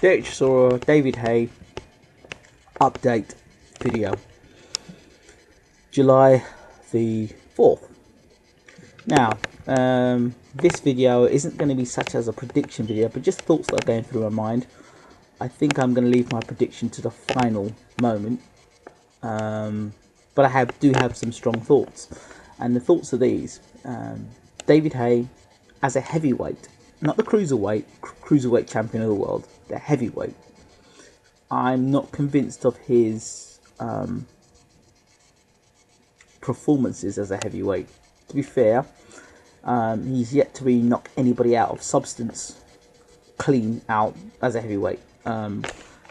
Dereck Chisora, David Haye update video, July the 4th. Now, this video isn't going to be such as a prediction video, but just thoughts that are going through my mind. I think I'm going to leave my prediction to the final moment, but I do have some strong thoughts, and the thoughts are these. David Haye as a heavyweight, not the cruiserweight champion of the world, the heavyweight. I'm not convinced of his performances as a heavyweight. To be fair, he's yet to really knock anybody out of substance clean out as a heavyweight.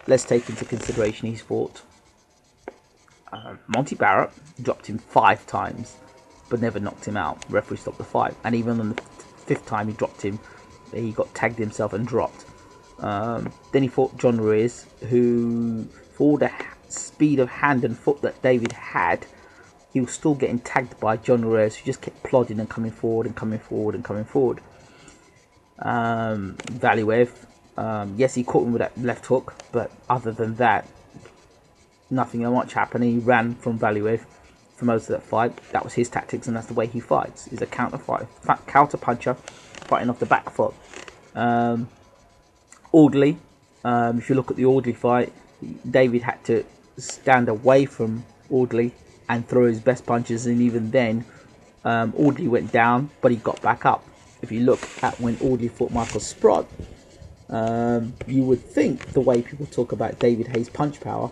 Let's take into consideration he's fought Monty Barrett, dropped him 5 times, but never knocked him out. Referee stopped the fight, and even on the 5th time he dropped him, he got tagged himself and dropped. Then he fought John Ruiz, who, for all the speed of hand and foot that David had, he was still getting tagged by John Ruiz, who just kept plodding and coming forward and coming forward and coming forward. Valiev, yes, he caught him with that left hook, but other than that, nothing much happened. He ran from Valiev for most of that fight. That was his tactics, and that's the way he fights. He's a counter puncher, fighting off the back foot. Audley, if you look at the Audley fight, David had to stand away from Audley and throw his best punches, and even then, Audley went down, but he got back up. If you look at when Audley fought Michael Sprott, you would think, the way people talk about David Haye's punch power,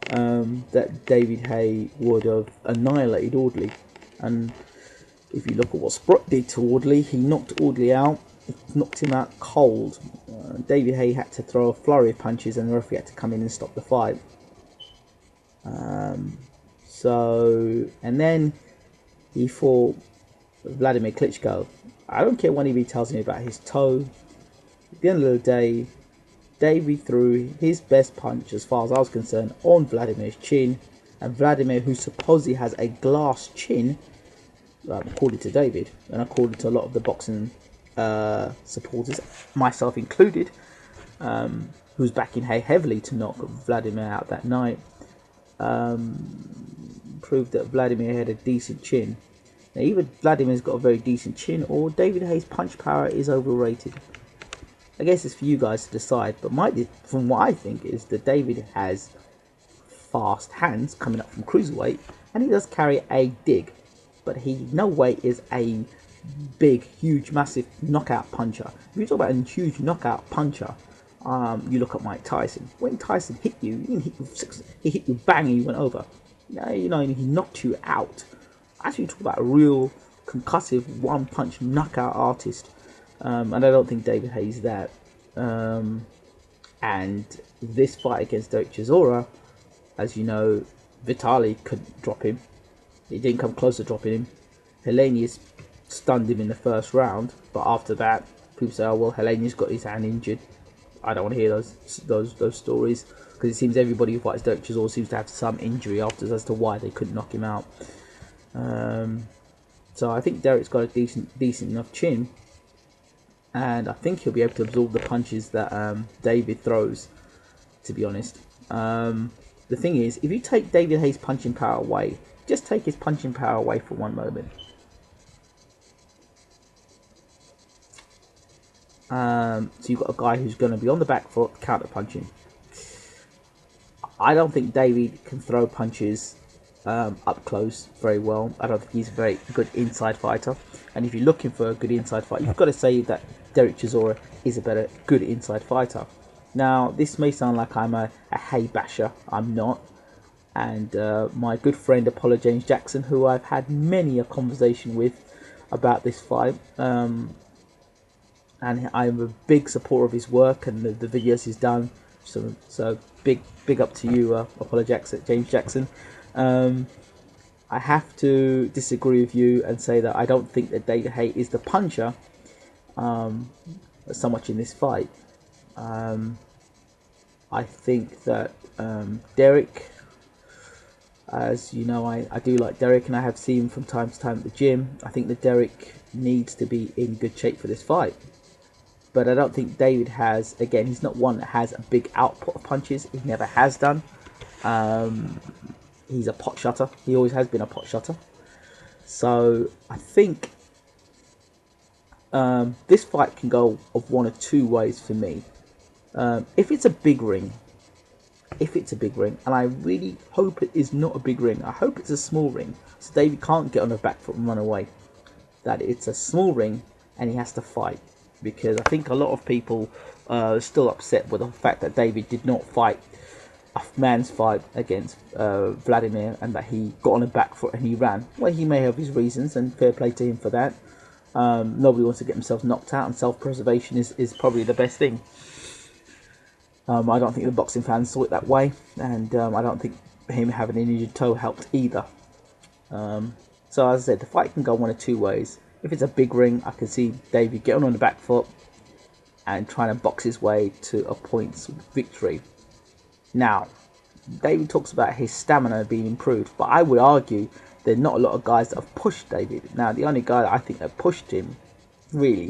that David Haye would have annihilated Audley. And if you look at what Sprott did to Audley, he knocked Audley out, knocked him out cold. David Haye had to throw a flurry of punches, and the referee had to come in and stop the fight. And then he fought Vladimir Klitschko. I don't care what anybody tells me about his toe. At the end of the day, David threw his best punch, as far as I was concerned, on Vladimir's chin. And Vladimir, who supposedly has a glass chin, according to David, and according to a lot of the boxing supporters, myself included, who's backing Haye heavily to knock Vladimir out that night, proved that Vladimir had a decent chin. Now, either Vladimir's got a very decent chin, or David Haye's punch power is overrated. I guess it's for you guys to decide, but from what I think is that David has fast hands coming up from cruiserweight, and he does carry a dig, but he no way is a big, huge, massive knockout puncher. If you talk about a huge knockout puncher, you look at Mike Tyson. When Tyson hit you, he hit you bang and you went over. You know, he knocked you out. Actually, talk about a real concussive one-punch knockout artist. And I don't think David Haye's that. And this fight against Dereck Chisora, as you know, Vitali couldn't drop him. He didn't come close to dropping him. Helenius stunned him in the first round, but after that, people say, "Oh well, Helenius got his hand injured." I don't want to hear those stories, because it seems everybody who fights Dereck Chisora seems to have some injury afterwards as to why they couldn't knock him out. So I think Derek's got a decent enough chin, and I think he'll be able to absorb the punches that David throws, to be honest. The thing is, if you take David Haye's punching power away, just take his punching power away for one moment. So you've got a guy who's going to be on the back foot, counter punching. I don't think David can throw punches up close very well. I don't think he's a very good inside fighter. And if you're looking for a good inside fighter, you've got to say that Dereck Chisora is a good inside fighter. Now, this may sound like I'm a Haye basher. I'm not. And my good friend Apollo James Jackson, who I've had many a conversation with about this fight, and I'm a big supporter of his work and the videos he's done. So big up to you, Apollo James Jackson. I have to disagree with you and say that I don't think that David Haye is the puncher so much in this fight. I think that Dereck, as you know, I do like Dereck, and I have seen him from time to time at the gym. I think that Dereck needs to be in good shape for this fight. but I don't think David has. Again, he's not one that has a big output of punches. He never has done. He's a pot shutter. He always has been a pot shutter. So I think this fight can go of one of two ways for me. If it's a big ring, and I really hope it is not a big ring. I hope it's a small ring, so David can't get on the back foot and run away. That it's a small ring and he has to fight, because I think a lot of people are still upset with the fact that David did not fight a man's fight against Vladimir, and that he got on the back foot and he ran. Well, he may have his reasons, and fair play to him for that. Nobody wants to get themselves knocked out, and self-preservation is probably the best thing. I don't think the boxing fans saw it that way, and I don't think him having an injured toe helped either. So as I said, the fight can go one of two ways. If it's a big ring, I can see David getting on the back foot and trying to box his way to a points victory. Now, David talks about his stamina being improved, but I would argue there are not a lot of guys that have pushed David. Now, the only guy that I think that pushed him really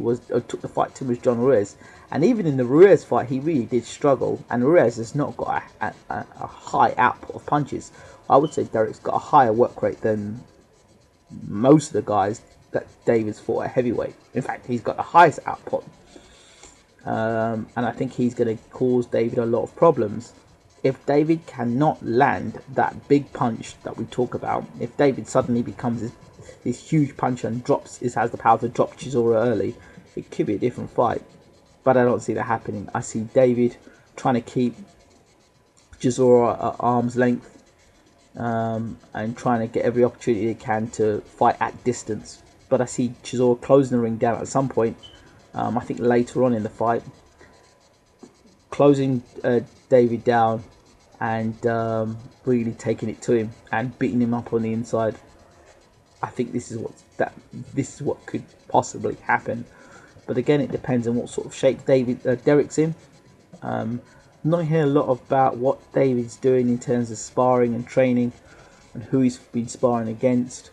took the fight to him was John Ruiz. And even in the Ruiz fight, he really did struggle. And Ruiz has not got a high output of punches. I would say Dereck's got a higher work rate than most of the guys that David's fought at heavyweight. In fact, he's got the highest output. And I think he's going to cause David a lot of problems. If David cannot land that big punch that we talk about, if David suddenly becomes this huge puncher and has the power to drop Chisora early, it could be a different fight. But I don't see that happening. I see David trying to keep Chisora at arm's length, and trying to get every opportunity he can to fight at distance. But I see Chisora closing the ring down at some point. I think later on in the fight, closing David down and really taking it to him and beating him up on the inside. I think this is what could possibly happen. But again, it depends on what sort of shape Dereck's in. Not hear a lot about what David's doing in terms of sparring and training, and who he's been sparring against.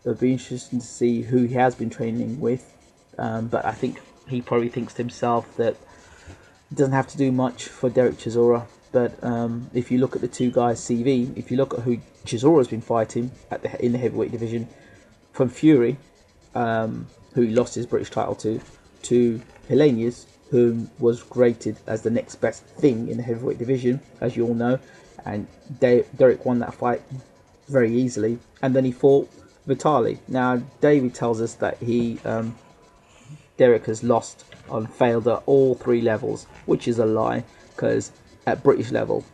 It'll be interesting to see who he has been training with. But I think he probably thinks to himself that he doesn't have to do much for Dereck Chisora. But if you look at the two guys' CV, if you look at who Chisora's been fighting in the heavyweight division, from Fury, who he lost his British title to Helenius, who was rated as the next best thing in the heavyweight division, as you all know, and Dereck won that fight very easily, and then he fought Vitali. Now, David tells us that Dereck has lost and failed at all three levels, which is a lie, because at British level,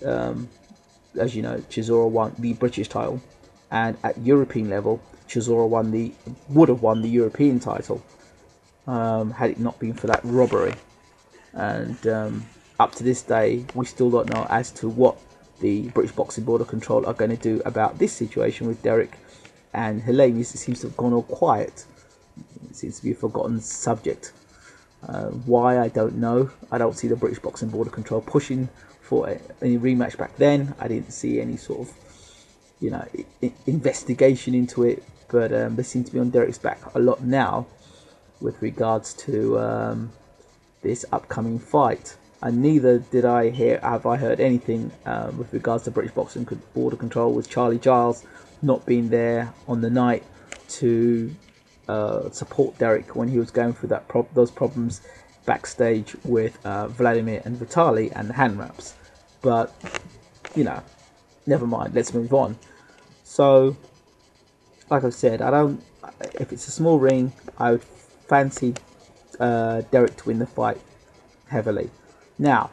as you know, Chisora won the British title, and at European level, Chisora would have won the European title, had it not been for that robbery. And up to this day, we still don't know as to what the British Boxing Board of Control are going to do about this situation with Dereck and Helenius. It seems to have gone all quiet. It seems to be a forgotten subject. Why, I don't know. I don't see the British Boxing Board of Control pushing for any rematch back then. I didn't see any sort of, investigation into it. But they seem to be on Dereck's back a lot now with regards to this upcoming fight. And neither have I heard anything with regards to British Boxing Board of Control, with Charlie Giles not being there on the night to support Dereck when he was going through those problems backstage with Vladimir and Vitali and the hand wraps. But never mind, let's move on. So like I said, if it's a small ring, I would fancy Dereck to win the fight heavily. Now,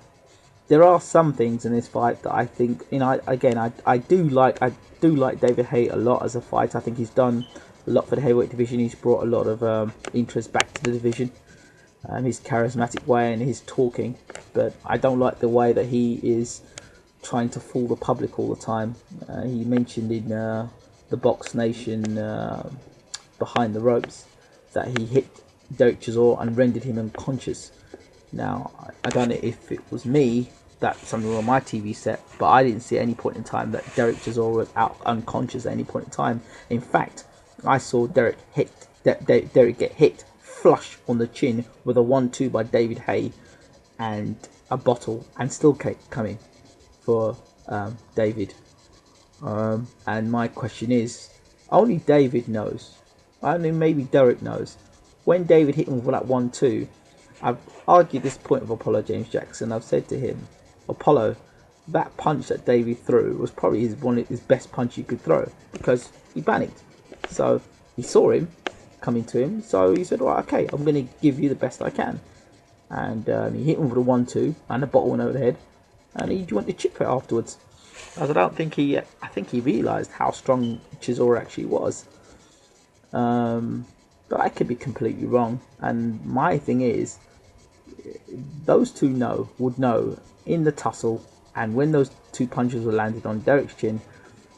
there are some things in this fight that I think, I do like David Haye a lot as a fighter. I think he's done a lot for the heavyweight division. He's brought a lot of interest back to the division, his charismatic way and his talking. But I don't like the way that he is trying to fool the public all the time. He mentioned in the Box Nation Behind the Ropes that he hit Dereck Chisora and rendered him unconscious. Now, I don't know if it was me, that's something on my TV set, but I didn't see at any point in time that Dereck Chisora was out unconscious at any point in time. In fact, I saw Dereck get hit flush on the chin with a 1-2 by David Haye and a bottle, and still kept coming for David. And my question is, only David knows, I mean maybe Dereck knows, when David hit him with that 1-2, I've argued this point with Apollo James Jackson. I've said to him, Apollo, that punch that David threw was probably one of his best punch he could throw, because he panicked. So he saw him coming to him, so he said, well, okay, I'm going to give you the best I can. And he hit him with a 1-2 and a bottle went over the head, and he went to chip it afterwards. As I think he realised how strong Chisora actually was. But I could be completely wrong. And my thing is, those two would know in the tussle, and when those two punches were landed on Dereck's chin,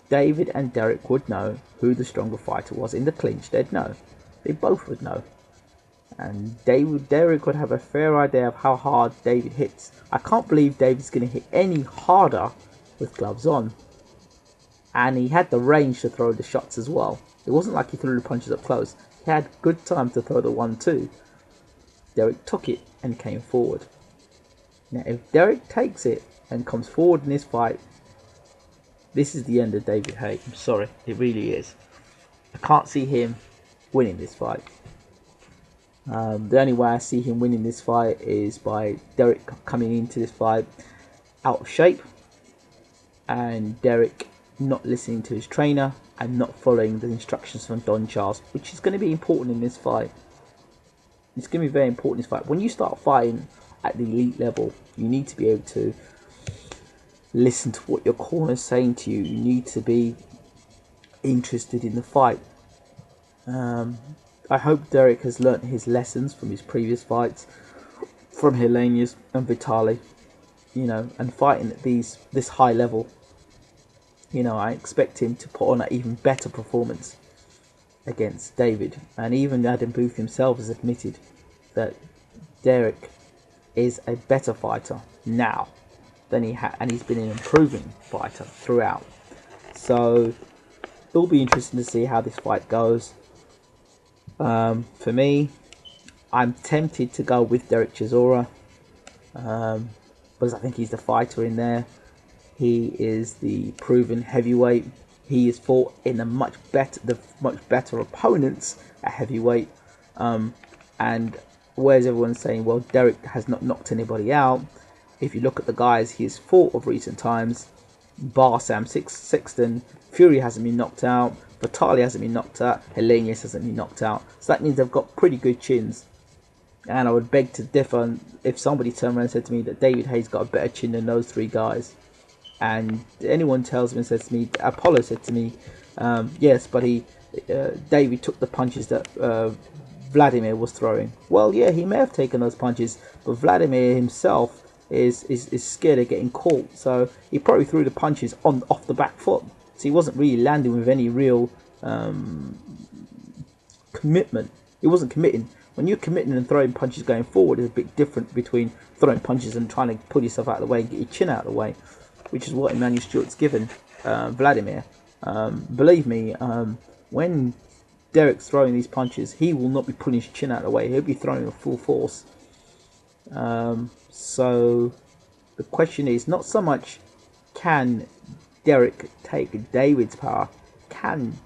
David and Dereck would know who the stronger fighter was. In the clinch, they'd know. They both would know. And Dereck would have a fair idea of how hard David hits. I can't believe David's going to hit any harder with gloves on. And he had the range to throw the shots as well. It wasn't like he threw the punches up close. He had good time to throw the 1-2. Dereck took it and came forward. Now, if Dereck takes it and comes forward in this fight, this is the end of David Haye. I'm sorry, it really is. I can't see him winning this fight. The only way I see him winning this fight is by Dereck coming into this fight out of shape, and Dereck not listening to his trainer and not following the instructions from Don Charles, which is going to be important in this fight. It's going to be very important in this fight. When you start fighting at the elite level, you need to be able to listen to what your corner is saying to you. You need to be interested in the fight. I hope Dereck has learnt his lessons from his previous fights, from Helenius and Vitali, and fighting at this high level. I expect him to put on an even better performance against David. And even Adam Booth himself has admitted that Dereck is a better fighter now than he had, and he's been an improving fighter throughout. So it'll be interesting to see how this fight goes. For me, I'm tempted to go with Dereck Chisora, because I think he's the fighter in there. He is the proven heavyweight. He has fought in the much better opponents at heavyweight. And whereas everyone's saying, well, Dereck has not knocked anybody out, if you look at the guys he has fought of recent times, bar Sam Sexton, Fury hasn't been knocked out, Vitali hasn't been knocked out, Helenius hasn't been knocked out. So that means they've got pretty good chins. And I would beg to differ if somebody turned around and said to me that David Haye's got a better chin than those three guys. And anyone tells me and says to me, Apollo said to me, yes, but David took the punches that Vladimir was throwing. Well, yeah, he may have taken those punches, but Vladimir himself is scared of getting caught, so he probably threw the punches off the back foot. So he wasn't really landing with any real commitment. He wasn't committing. When you're committing and throwing punches going forward, is a bit different between throwing punches and trying to pull yourself out of the way and get your chin out of the way, which is what Emmanuel Stewart's given Vladimir. Believe me, when Dereck's throwing these punches, he will not be pulling his chin out of the way. He'll be throwing with full force. So the question is not so much can Dereck take David's power, can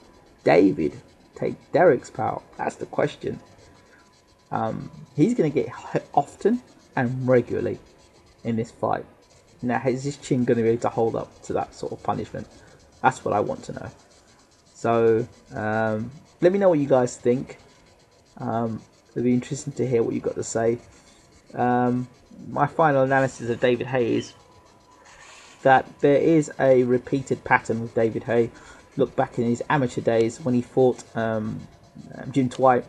David take Dereck's power? That's the question. He's going to get hit often and regularly in this fight. Now, is his chin going to be able to hold up to that sort of punishment? That's what I want to know. So let me know what you guys think. It'll be interesting to hear what you've got to say. My final analysis of David Haye is that there is a repeated pattern with David Haye. Look back in his amateur days when he fought Jim Dwight.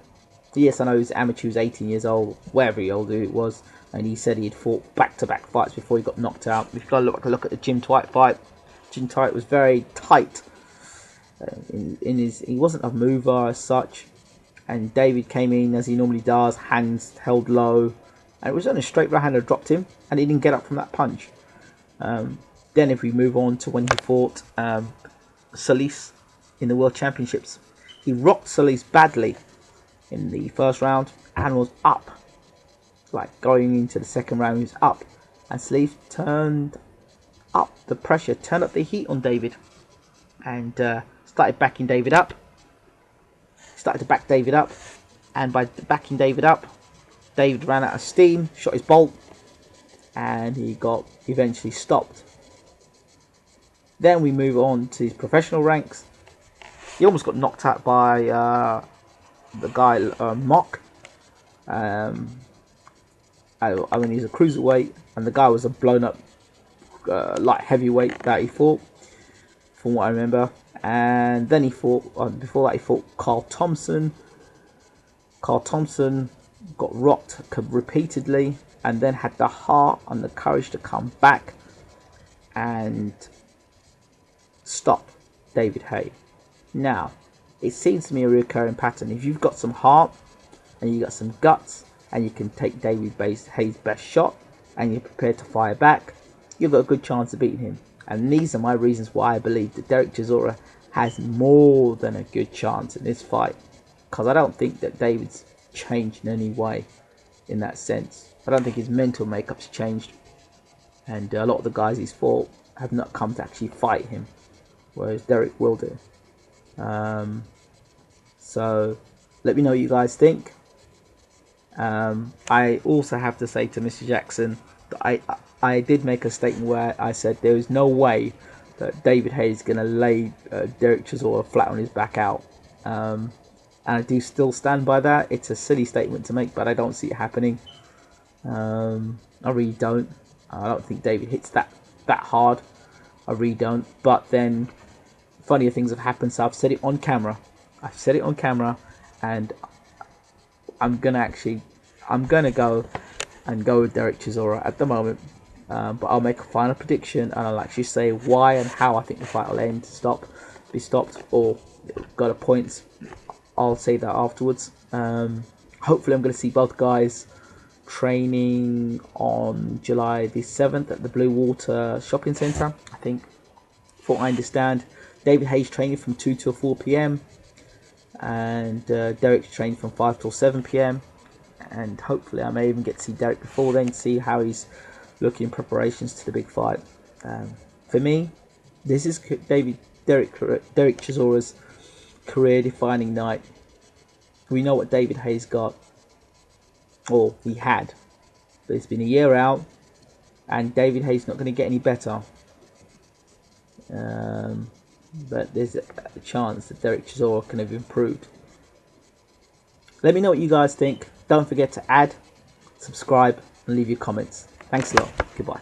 Yes, I know he was amateur, he was 18 years old, whatever old it was, and he said he had fought back-to-back fights before he got knocked out. If you go look at the Jim Dwight fight, Jim Dwight was very tight. He wasn't a mover as such, and David came in as he normally does, hands held low, and it was only a straight right hand that dropped him, and he didn't get up from that punch. Then if we move on to when he fought Solis in the World Championships, he rocked Solis badly in the first round, and was up, like going into the second round. He was up, and Sleeve turned up the pressure, turned up the heat on David, and started backing David up. Started to back David up, and by backing David up, David ran out of steam, shot his bolt, and he got eventually stopped. Then we move on to his professional ranks. He almost got knocked out by the guy Mock. I mean, he's a cruiserweight, and the guy was a blown up light heavyweight that he fought, from what I remember. And then he fought, before that he fought Carl Thompson. Carl Thompson got rocked repeatedly, and then had the heart and the courage to come back and stop David Haye. Now, it seems to me a recurring pattern. If you've got some heart and you got some guts, and you can take David Haye's best shot, and you're prepared to fire back, you've got a good chance of beating him. And these are my reasons why I believe that Dereck Chisora has more than a good chance in this fight, because I don't think that David's changed in any way in that sense. I don't think his mental makeup's changed, and a lot of the guys he's fought have not come to actually fight him, whereas Dereck will do. So let me know what you guys think. I also have to say to Mr. Jackson that I did make a statement where I said there is no way that David Haye is going to lay Dereck Chisora flat on his back out. And I do still stand by that. It's a silly statement to make, but I don't see it happening. I really don't. I don't think David hits that hard. I really don't. But then funnier things have happened, so I've said it on camera. And I'm gonna go with Dereck Chisora at the moment. But I'll make a final prediction, and I'll actually say why and how I think the fight will end, be stopped, or go to points. I'll say that afterwards. Hopefully I'm going to see both guys training on July the 7th at the Blue Water Shopping Centre, I think. For what I understand, David Haye's training from 2 till 4 p.m. and Dereck's training from 5 till 7 p.m. and hopefully I may even get to see Dereck before then, see how he's looking in preparations to the big fight. For me, this is Dereck Chisora's career-defining night. We know what David Haye's got, or he had, but it's been a year out, and David Haye's not going to get any better. But there's a chance that Dereck Chisora can have improved. Let me know what you guys think. Don't forget to add, subscribe, and leave your comments. Thanks a lot. Goodbye.